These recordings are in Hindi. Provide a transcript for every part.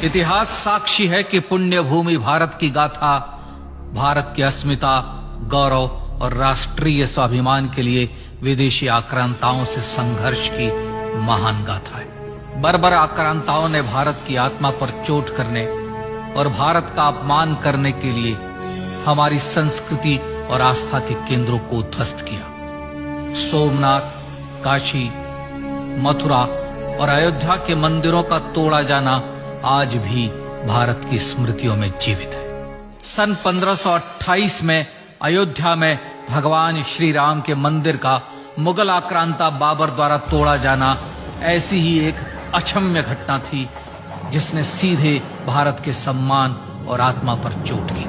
इतिहास साक्षी है कि पुण्य भूमि भारत की गाथा भारत की अस्मिता, गौरव और राष्ट्रीय स्वाभिमान के लिए विदेशी आक्रांताओं से संघर्ष की महान गाथा है। बर्बर आक्रांताओं ने भारत की आत्मा पर चोट करने और भारत का अपमान करने के लिए हमारी संस्कृति और आस्था के केंद्रों को ध्वस्त किया। सोमनाथ, काशी, मथुरा और अयोध्या के मंदिरों का तोड़ा जाना आज भी भारत की स्मृतियों में जीवित है। सन 1528 में अयोध्या में भगवान श्री राम के मंदिर का मुगल आक्रांता बाबर द्वारा तोड़ा जाना ऐसी ही एक अक्षम्य घटना थी जिसने सीधे भारत के सम्मान और आत्मा पर चोट की।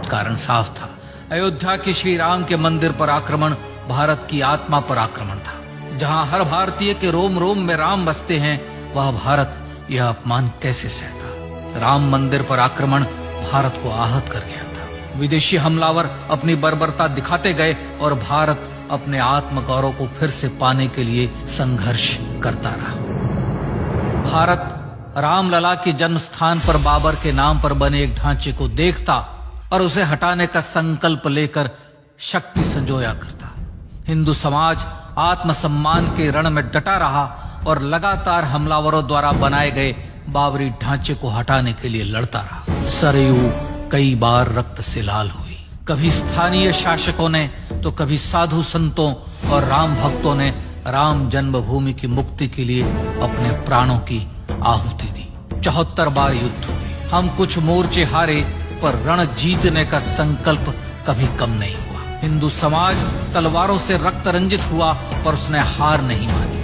कारण साफ था, अयोध्या के श्री राम के मंदिर पर आक्रमण भारत की आत्मा पर आक्रमण था। जहां हर भारतीय के रोम रोम में राम बसते हैं, वह भारत यह अपमान कैसे सहता। राम मंदिर पर आक्रमण भारत को आहत कर गया था। विदेशी हमलावर अपनी बर्बरता दिखाते गए और भारत अपने आत्म गौरव को फिर से पाने के लिए संघर्ष करता रहा। भारत रामलला के जन्म स्थान पर बाबर के नाम पर बने एक ढांचे को देखता और उसे हटाने का संकल्प लेकर शक्ति संजोया करता। हिंदू समाज आत्मसम्मान के रण में डटा रहा और लगातार हमलावरों द्वारा बनाए गए बाबरी ढांचे को हटाने के लिए लड़ता रहा। सरयू कई बार रक्त से लाल हुई। कभी स्थानीय शासकों ने तो कभी साधु संतों और राम भक्तों ने राम जन्मभूमि की मुक्ति के लिए अपने प्राणों की आहुति दी। 74 बार युद्ध हुए। हम कुछ मोर्चे हारे, पर रण जीतने का संकल्प कभी कम नहीं हुआ। हिंदू समाज तलवारों से रक्त रंजित हुआ, पर उसने हार नहीं मानी।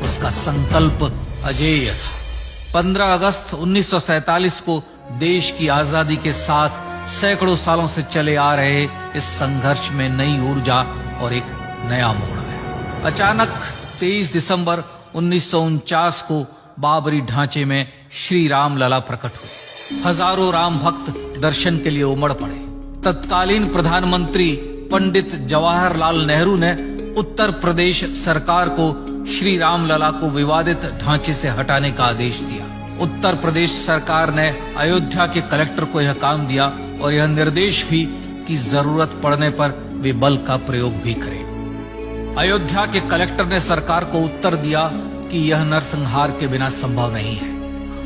उसका संकल्प अजेय था। 15 अगस्त 1947 को देश की आजादी के साथ सैकड़ों सालों से चले आ रहे इस संघर्ष में नई ऊर्जा और एक नया मोड़ आया। अचानक 23 दिसंबर 1949 को बाबरी ढांचे में श्री राम लला प्रकट हुए। हजारों राम भक्त दर्शन के लिए उमड़ पड़े। तत्कालीन प्रधानमंत्री पंडित जवाहरलाल नेहरू ने उत्तर प्रदेश सरकार को श्री राम लला को विवादित ढांचे से हटाने का आदेश दिया। उत्तर प्रदेश सरकार ने अयोध्या के कलेक्टर को यह काम दिया और यह निर्देश भी कि जरूरत पड़ने पर वे बल का प्रयोग भी करें। अयोध्या के कलेक्टर ने सरकार को उत्तर दिया कि यह नरसंहार के बिना संभव नहीं है,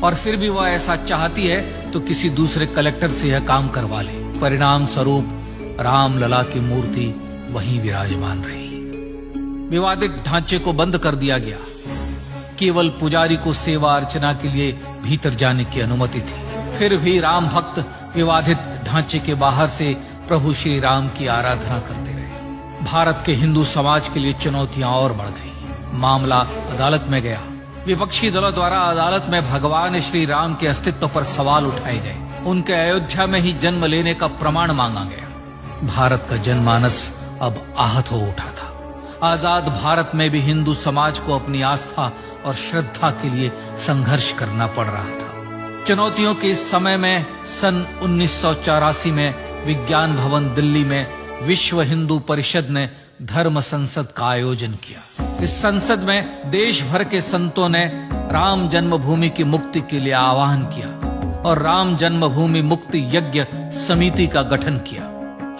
और फिर भी वह ऐसा चाहती है तो किसी दूसरे कलेक्टर से यह काम करवा ले। परिणाम स्वरूप रामलला की मूर्ति वहीं विराजमान रही। विवादित ढांचे को बंद कर दिया गया। केवल पुजारी को सेवा अर्चना के लिए भीतर जाने की अनुमति थी। फिर भी राम भक्त विवादित ढांचे के बाहर से प्रभु श्री राम की आराधना करते रहे। भारत के हिंदू समाज के लिए चुनौतियां और बढ़ गई। मामला अदालत में गया। विपक्षी दलों द्वारा अदालत में भगवान श्री राम के अस्तित्व पर सवाल उठाए गए। उनके अयोध्या में ही जन्म लेने का प्रमाण मांगा गया। भारत का जनमानस अब आहत हो उठा था। आजाद भारत में भी हिंदू समाज को अपनी आस्था और श्रद्धा के लिए संघर्ष करना पड़ रहा था। चुनौतियों के इस समय में सन 1984 में विज्ञान भवन दिल्ली में विश्व हिंदू परिषद ने धर्म संसद का आयोजन किया। इस संसद में देश भर के संतों ने राम जन्मभूमि की मुक्ति के लिए आह्वान किया और राम जन्मभूमि मुक्ति यज्ञ समिति का गठन किया।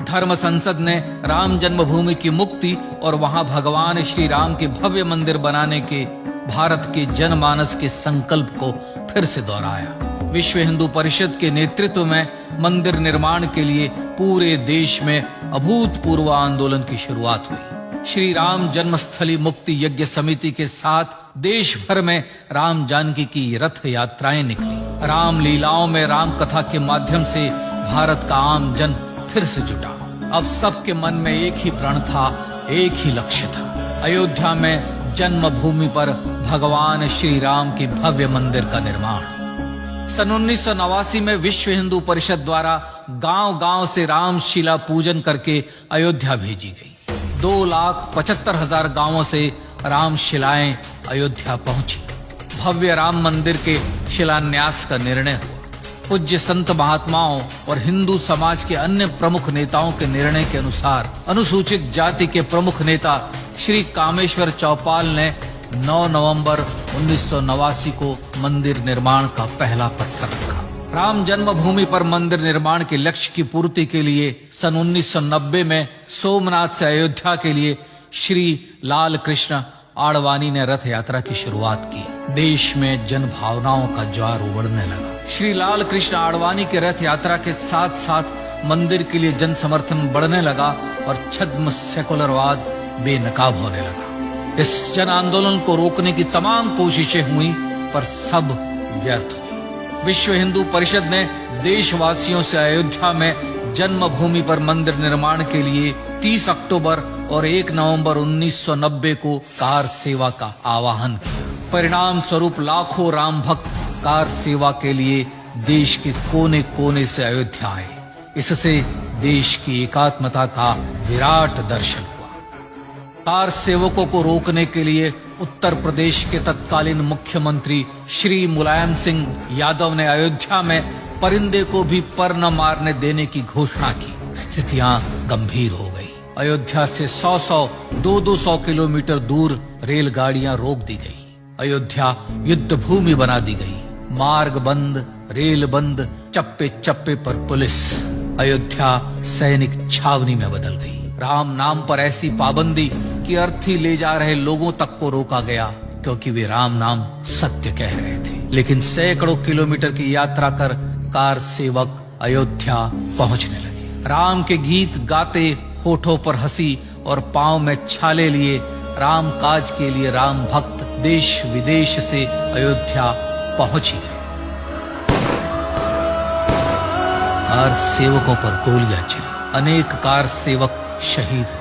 धर्म संसद ने राम जन्मभूमि की मुक्ति और वहां भगवान श्री राम के भव्य मंदिर बनाने के भारत के जनमानस के संकल्प को फिर से दोहराया। विश्व हिंदू परिषद के नेतृत्व में मंदिर निर्माण के लिए पूरे देश में अभूतपूर्व आंदोलन की शुरुआत हुई। श्री राम जन्मस्थली मुक्ति यज्ञ समिति के साथ देश भर में राम जानकी की रथ यात्राएं निकली। राम लीलाओं में राम कथा के माध्यम से भारत का आम जन फिर से जुटा। अब सबके मन में एक ही प्रण था, एक ही लक्ष्य था। अयोध्या में जन्मभूमि पर भगवान श्री राम के भव्य मंदिर का निर्माण। सन 1989 में विश्व हिंदू परिषद द्वारा गांव-गांव से रामशिला पूजन करके अयोध्या भेजी गई। 2,75,000 गांवों से रामशिलाएं अयोध्या पहुंची। भव्य राम मंदिर के शिलान्यास का निर्णय हुआ। पूज्य संत महात्माओं और हिंदू समाज के अन्य प्रमुख नेताओं के निर्णय के अनुसार अनुसूचित जाति के प्रमुख नेता श्री कामेश्वर चौपाल ने 9 नवंबर 1989 को मंदिर निर्माण का पहला पत्थर रखा। राम जन्मभूमि पर मंदिर निर्माण के लक्ष्य की पूर्ति के लिए सन 1990 में सोमनाथ से अयोध्या के लिए श्री लाल कृष्ण आडवाणी ने रथ यात्रा की शुरुआत की। देश में जन भावनाओं का ज्वार उबड़ने लगा। श्री लाल कृष्ण आडवाणी के रथ यात्रा के साथ साथ मंदिर के लिए जन समर्थन बढ़ने लगा और छद्म सेकुलरवाद बेनकाब होने लगा। इस जन आंदोलन को रोकने की तमाम कोशिशें हुई पर सब व्यर्थ हुई। विश्व हिंदू परिषद ने देशवासियों से अयोध्या में जन्मभूमि पर मंदिर निर्माण के लिए 30 अक्टूबर और 1 नवंबर 1990 को कार सेवा का आह्वान किया। परिणाम स्वरूप लाखों राम भक्त कार सेवा के लिए देश के कोने कोने से अयोध्या आए। इससे देश की एकात्मता का विराट दर्शन हुआ। कार सेवकों को रोकने के लिए उत्तर प्रदेश के तत्कालीन मुख्यमंत्री श्री मुलायम सिंह यादव ने अयोध्या में परिंदे को भी पर न मारने देने की घोषणा की। स्थितियां गंभीर हो गई। अयोध्या से 100-200 किलोमीटर दूर रेलगाड़ियां रोक दी गई। अयोध्या युद्ध भूमि बना दी गई। मार्ग बंद, रेल बंद, चप्पे चप्पे पर पुलिस। अयोध्या सैनिक छावनी में बदल गई। राम नाम पर ऐसी पाबंदी कि अर्थी ले जा रहे लोगों तक को रोका गया क्योंकि वे राम नाम सत्य कह रहे थे। लेकिन सैकड़ों किलोमीटर की यात्रा कर कार सेवक अयोध्या पहुंचने लगे। राम के गीत गाते, होठों पर हंसी और पांव में छाले लिए राम काज के लिए राम भक्त देश विदेश से अयोध्या पहुंच ही गए। कार सेवकों पर गोलियां चली। अनेक कार सेवक शहीद हुए।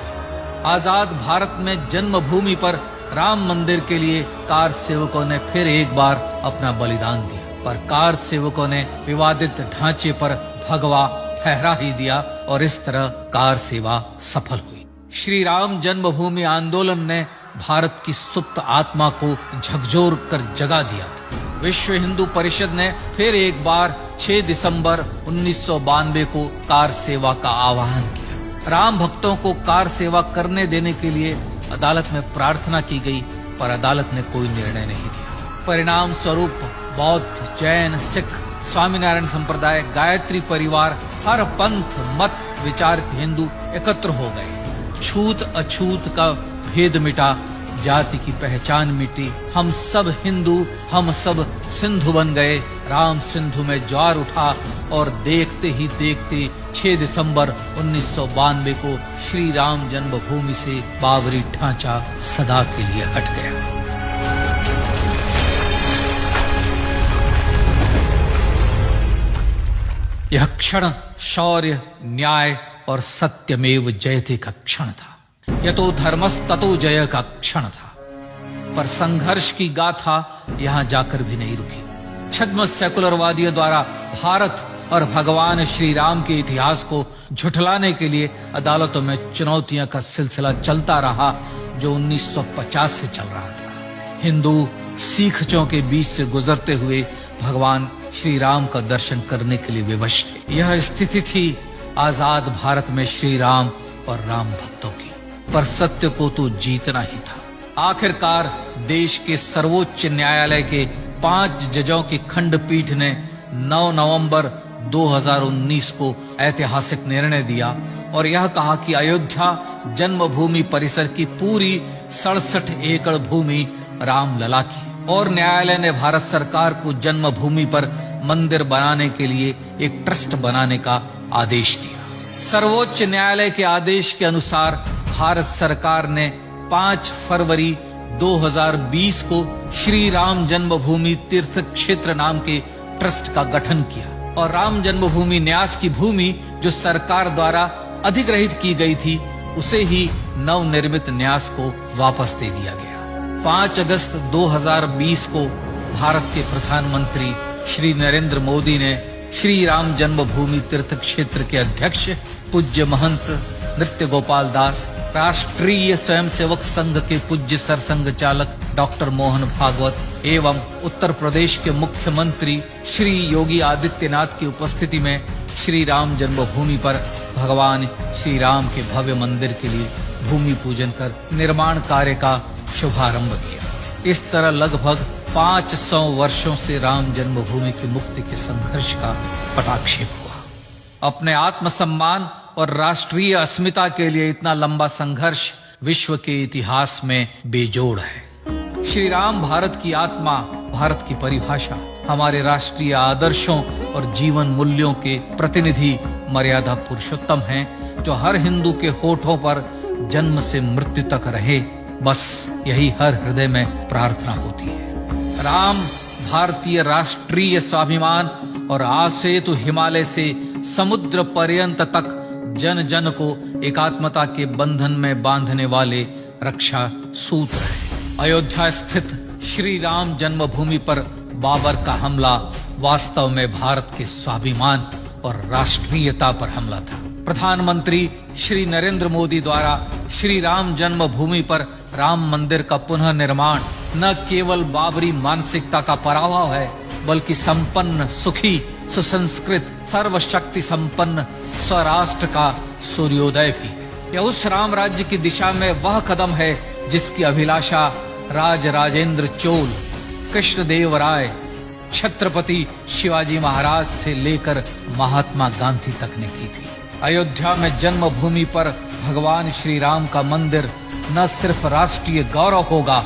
आजाद भारत में जन्मभूमि पर राम मंदिर के लिए कार सेवकों ने फिर एक बार अपना बलिदान दिया, पर कार सेवकों ने विवादित ढांचे पर भगवा फहरा ही दिया और इस तरह कार सेवा सफल हुई। श्री राम जन्मभूमि आंदोलन ने भारत की सुप्त आत्मा को झकझोर कर जगा दिया था। विश्व हिंदू परिषद ने फिर एक बार 6 दिसंबर 1992 को कार सेवा का आह्वान किया। राम भक्तों को कार सेवा करने देने के लिए अदालत में प्रार्थना की गई, पर अदालत ने कोई निर्णय नहीं दिया। परिणाम स्वरूप बौद्ध, जैन, सिख, स्वामीनारायण संप्रदाय, गायत्री परिवार, हर पंथ मत विचार के हिंदू एकत्र हो गए। छूत अछूत का भेद मिटा, जाति की पहचान मिटी। हम सब हिंदू, हम सब सिंधु बन गए। राम सिंधु में ज्वार उठा और देखते ही देखते 6 दिसंबर 1992 को श्री राम जन्मभूमि से बाबरी ढांचा सदा के लिए हट गया। यह क्षण शौर्य, न्याय और सत्यमेव जयते का क्षण था। यह तो धर्मस्ततो जय का क्षण था। पर संघर्ष की गाथा यहां जाकर भी नहीं रुकी। छद्म सेकुलरवादियों द्वारा भारत और भगवान श्री राम के इतिहास को झुठलाने के लिए अदालतों में चुनौतियों का सिलसिला चलता रहा, जो 1950 से चल रहा था। हिंदू सिखों के बीच से गुजरते हुए भगवान श्री राम का दर्शन करने के लिए विवश थे। यह स्थिति थी आजाद भारत में श्री राम और राम भक्तों की। पर सत्य को तो जीतना ही था। आखिरकार देश के सर्वोच्च न्यायालय के 5 जजों की खंडपीठ ने 9 नवंबर 2019 को ऐतिहासिक निर्णय दिया और यह कहा कि अयोध्या जन्मभूमि परिसर की पूरी 67 एकड़ भूमि रामलला की। और न्यायालय ने भारत सरकार को जन्मभूमि पर मंदिर बनाने के लिए एक ट्रस्ट बनाने का आदेश दिया। सर्वोच्च न्यायालय के आदेश के अनुसार भारत सरकार ने 5 फरवरी 2020 को श्री राम जन्मभूमि तीर्थ क्षेत्र नाम के ट्रस्ट का गठन किया और राम जन्मभूमि न्यास की भूमि जो सरकार द्वारा अधिग्रहित की गई थी, उसे ही नवनिर्मित न्यास को वापस दे दिया गया। 5 अगस्त 2020 को भारत के प्रधानमंत्री श्री नरेंद्र मोदी ने श्री राम जन्मभूमि तीर्थ क्षेत्र के अध्यक्ष पूज्य महंत नृत्य गोपाल दास, राष्ट्रीय स्वयंसेवक संघ के पूज्य सरसंघ चालक डॉक्टर मोहन भागवत एवं उत्तर प्रदेश के मुख्यमंत्री श्री योगी आदित्यनाथ की उपस्थिति में श्री राम जन्मभूमि पर भगवान श्री राम के भव्य मंदिर के लिए भूमि पूजन कर निर्माण कार्य का शुभारंभ किया। इस तरह लगभग 500 वर्षों से राम जन्मभूमि की मुक्ति के संघर्ष का पटाक्षेप हुआ। अपने आत्मसम्मान और राष्ट्रीय अस्मिता के लिए इतना लंबा संघर्ष विश्व के इतिहास में बेजोड़ है। श्री राम भारत की आत्मा, भारत की परिभाषा, हमारे राष्ट्रीय आदर्शों और जीवन मूल्यों के प्रतिनिधि मर्यादा पुरुषोत्तम हैं, जो हर हिंदू के होठों पर जन्म से मृत्यु तक रहे। बस यही हर हृदय में प्रार्थना होती है। राम भारतीय राष्ट्रीय स्वाभिमान और आसेतु हिमालय से समुद्र पर्यंत तक जन जन को एकात्मता के बंधन में बांधने वाले रक्षा सूत्र है। अयोध्या स्थित श्री राम जन्मभूमि पर बाबर का हमला वास्तव में भारत के स्वाभिमान और राष्ट्रीयता पर हमला था। प्रधानमंत्री श्री नरेंद्र मोदी द्वारा श्री राम जन्मभूमि पर राम मंदिर का पुनः निर्माण न केवल बाबरी मानसिकता का पराभव है, बल्कि संपन्न, सुखी, सुसंस्कृत, सर्वशक्ति संपन्न स्वराष्ट्र का सूर्योदय भी है। यह उस राम राज्य की दिशा में वह कदम है जिसकी अभिलाषा राज राजेंद्र चोल, कृष्णदेव राय, छत्रपति शिवाजी महाराज से लेकर महात्मा गांधी तक ने की थी। अयोध्या में जन्मभूमि पर भगवान श्री राम का मंदिर न सिर्फ राष्ट्रीय गौरव होगा,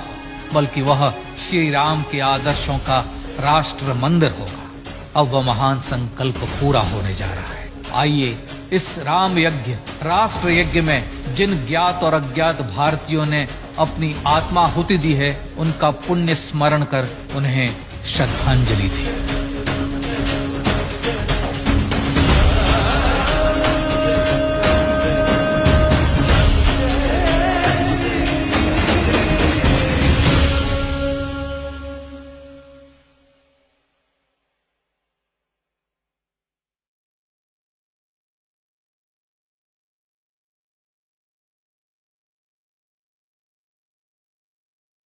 बल्कि वह श्री राम के आदर्शों का राष्ट्र मंदिर होगा। अब वह महान संकल्प पूरा होने जा रहा है। आइए इस राम यज्ञ, राष्ट्र यज्ञ में जिन ज्ञात और अज्ञात भारतीयों ने अपनी आत्माहुति दी है, उनका पुण्य स्मरण कर उन्हें श्रद्धांजलि दी।